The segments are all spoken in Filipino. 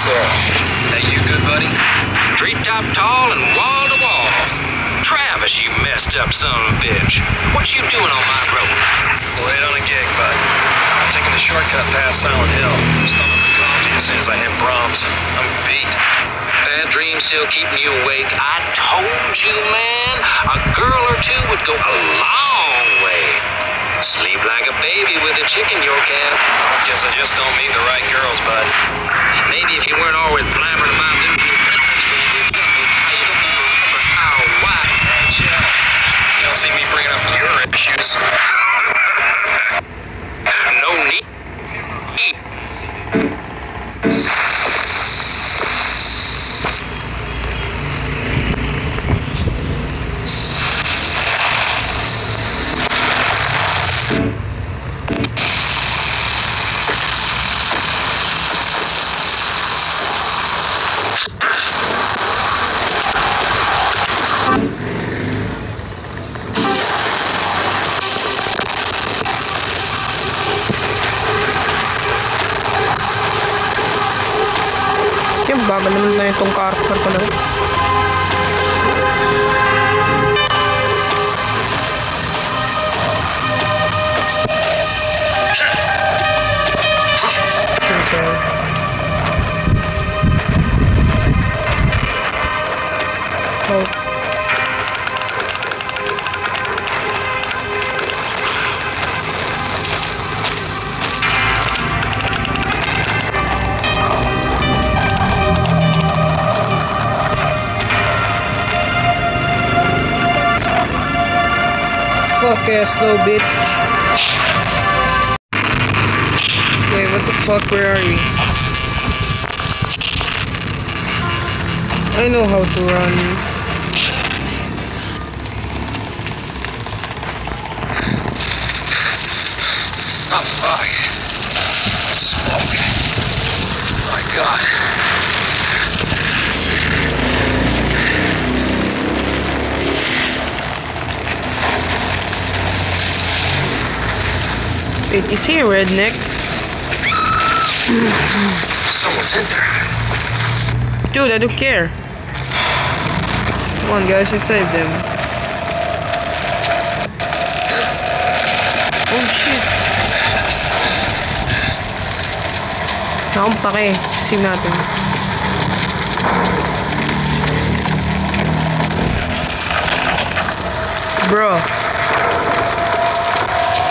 sir. Hey, you good, buddy? Treetop tall and wall to wall. Travis, you messed up son of a bitch. What you doing on my road? Late on a gig, bud. I'm taking the shortcut past Silent Hill. Stumbled the coffee as soon as I hit Brahms. I'm beat. Bad dreams still keeping you awake. I told you, man, a girl or two would go a long way. Sleep like a baby with a chick in your cab. Guess I just don't meet the right girls, bud. Maybe if you weren't always blabbering about losing your parents when you were young, how you don't even remember how, why. Hey, chill. You don't see me bringing up your issues. No need. Bago naman na itong character ko na. Fuck ass slow bitch. Wait, what the fuck? Where are you? I know how to run. Oh, fuck. Smoke. Oh, my God. Wait, is he a redneck? Someone's in there. Dude, I don't care. Come on, guys, let's save them. Oh, shit. Nakampake. Save natin. Bro.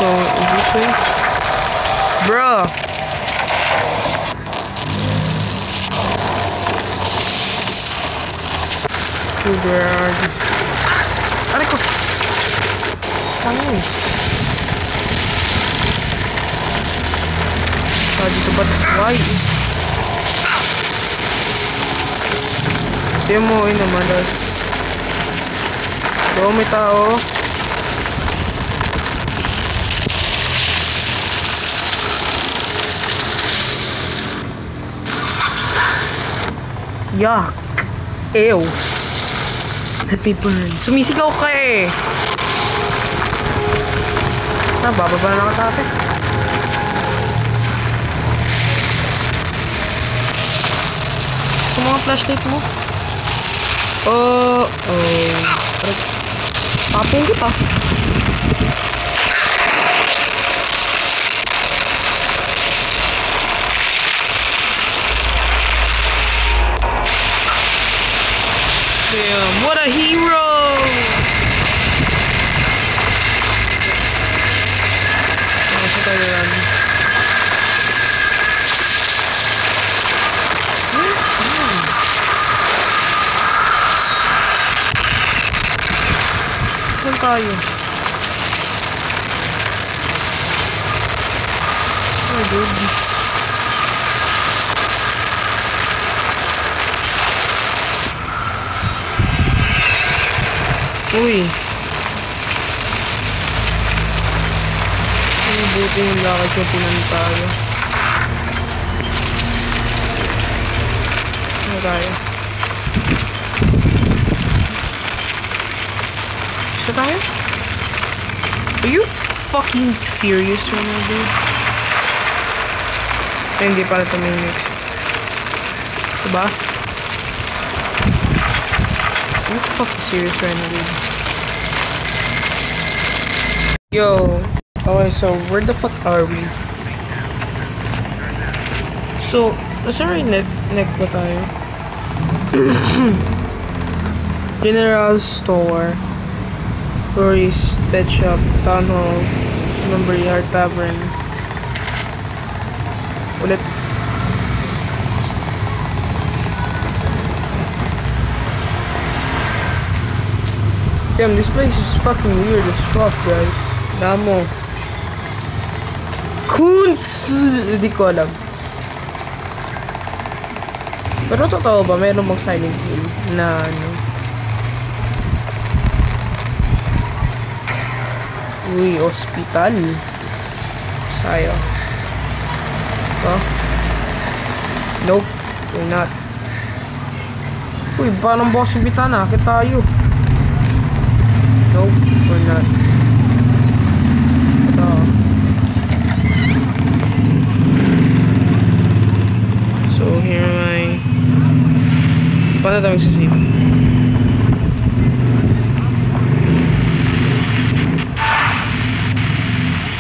So, is this way? Bro! Dude, where are you? Aray ko! Tangin! Dito ba't? Why is... Demo naman, guys. Doon may tao. Yuck! Ew! Let me burn. Sumisigaw ka eh! Bababa na nakatate. Sa mga flashlight mo? Tapong kita. Damn, what a hero! Saan tayo yan? Saan tayo? Oh, dude. Uy. Ay, buti yung lakad ko pinantayo. Ano tayo? Isa tayo? Are you fucking serious right now, dude? Ay, hindi pala ito may mix. Diba? Are you fucking serious right now, dude? Yo. Okay, so where the fuck are we? So, nasa right neck ba tayo? General Store, Lori's Pet Shop, Town Hall, Remember Yard Tavern. Ulit. Damn, this place is fucking weird as fuck, guys. Damo. Kunts! Hindi ko alam. Pero totoo ba, meron bang Silent Hill na ano? Uy, hospital. Tayo. Huh? Nope, we're not. Uy, parang boss yung bitana. Akit tayo. Nope, we're not. Ito. So, here am I. Paano tayo magsasave?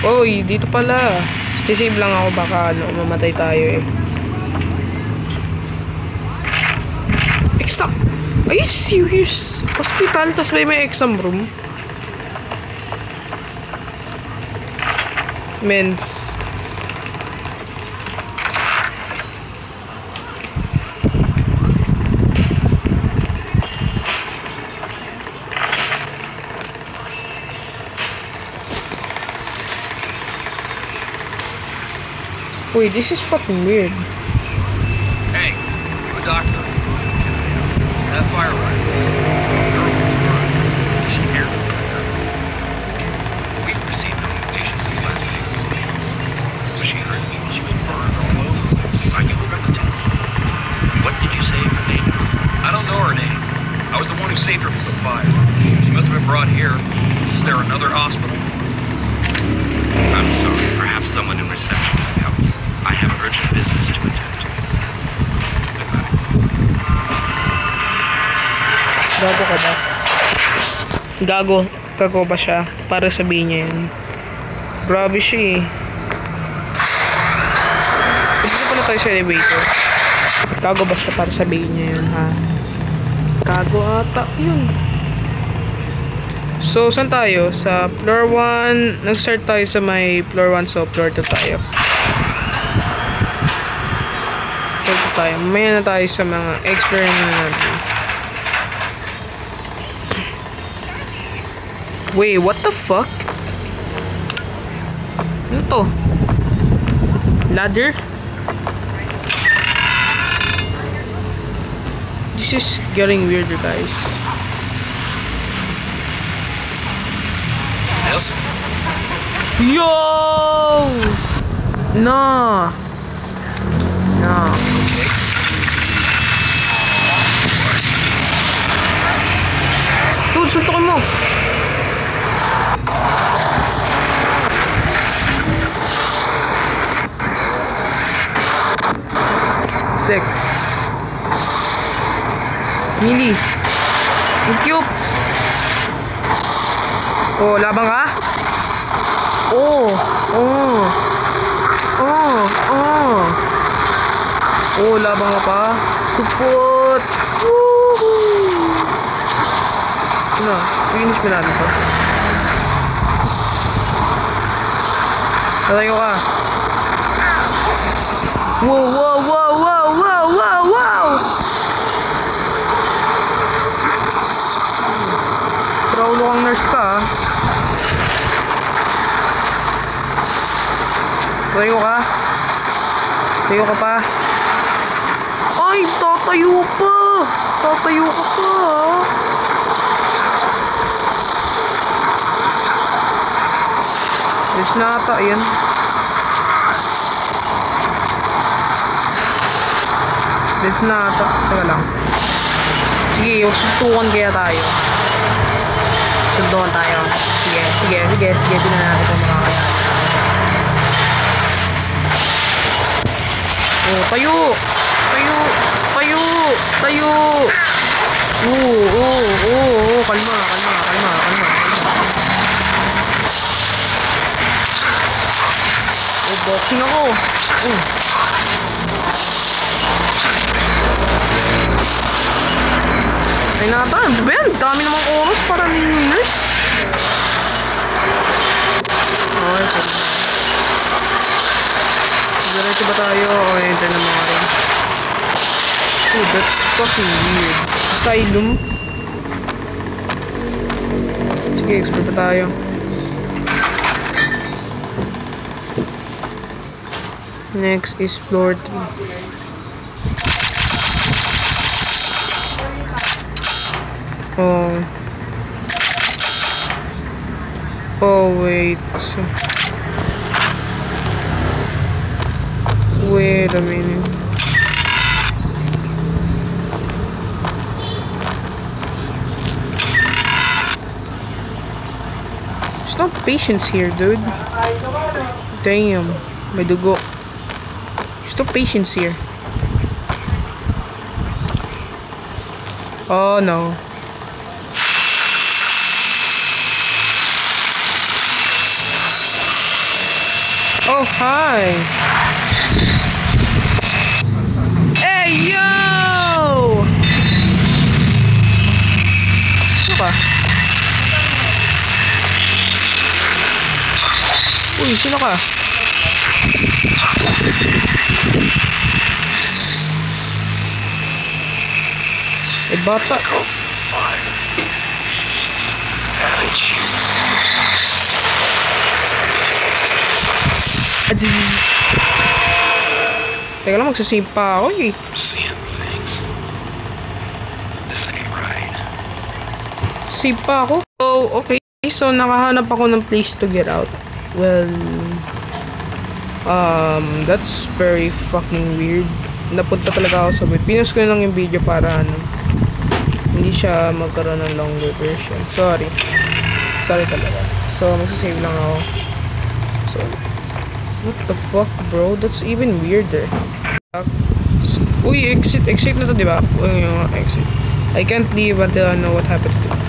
Uy, dito pala. Save lang ako, baka ano, mamatay tayo eh. Exam! Are you serious? Hospital, tas may exam room? Mens. Wait, this is fucking weird. Hey, you a doctor? That fire rise. The girl was burned. Is she here? We received no patients in the last days. Was she hurt? She was burned all over. Are you a relative? What did you say her name was? I don't know her name. I was the one who saved her from the fire. She must have been brought here. Is there another hospital? I'm sorry. Perhaps someone in reception can help you. I have urgent business to attend to. Goodbye. Gago ka ba? Gago ba siya? Para sabihin niya yun. Grabe siya eh. Pwede pala tayo sa elevator. Gago ba siya para sabihin niya yun, ha? Gago ata yun. So, saan tayo? Sa floor 1. Nag-start tayo sa may floor 1. So, floor 2 tayo. Mamaya na tayo sa mga experiment natin. Wait, what the fuck? Ano to? Ladder? This is getting weirder, guys. Yes? Yo! No! No. Dude, suntukin mo! Sick. Mili. Thank you. Oh, labang ka? Oh. Oh. Oh. Oh. Oh, labang ka pa. Support. Woohoo. Ano? Finish mo natin to. Tatayo ka. Wow, wow, wow, wow, wow, wow, wow. Traulo kang nurse ka, ha? Tatayo ka. Tatayo ka pa. Ay, tatayo pa. Tatayo ka pa, ha? There's na ata, ayan. There's na ata. Teka lang. Sige, suntukan kaya tayo. Suntukan tayo. Sige. Tingnan natin kung makakaya. Oh, tayo Tayo! Tayo! Tayo! Oo. Kalma. Oh, boxing ako. Ay nata, Ben, dami namang oras para nininers. Okay, sorry. Diretso ba tayo? O, enter na mga rin. Dude, that's fucking weird. Asylum. Sige, explore pa tayo. Next is floor 3. Oh wait. Wait a minute. There's no patience here, dude. Damn. May dugo. There's no patience here. Oh no. Oh, hi! Hey, yo! Ano ba? Uy, sino ka? Eh, bata. Teka lang, magsasave pa ako eh. Seeing things. This ain't right. Save pa ako. Oh, okay. So, nakahanap ako ng place to get out. Well, that's very fucking weird. Napunta talaga ako sa bed. Pinost ko lang yung video para hindi siya magkaroon ng longer version. Sorry talaga. So, magsasave lang ako. So, what the fuck, bro? That's even weirder. Uy, exit na to, diba? Uy, exit. I can't leave until I know what happened to it.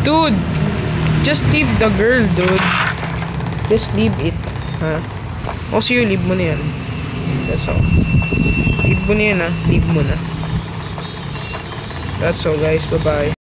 Dude! Just leave the girl, dude. Just leave it. Ha? O, sige, leave mo na yan. That's all. Leave mo na yan, ha? Leave mo na. That's all, guys. Bye-bye.